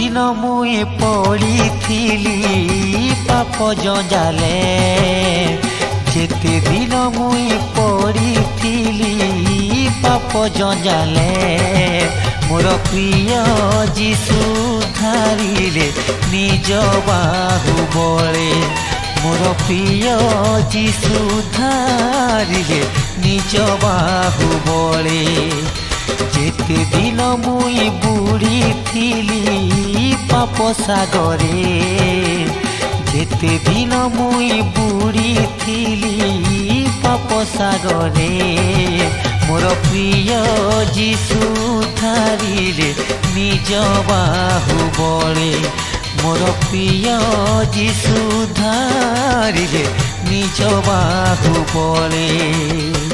दिन मुई पड़ी पाप जंजाले जेते दिन मुई पड़ी पाप जंजाले मोर प्रिय जीशु धारिले निज बाहु बले मोर प्रिय जीशु धारिले निज बाहु बले जेते दिन मुई बुड़ी पाप सागरे जेते दिन मुई बुड़ी पाप सागरे मोर प्रिय जीशु धारिले निज बाहु बले मोर प्रिय जीशु धारिले निज बाहु बले।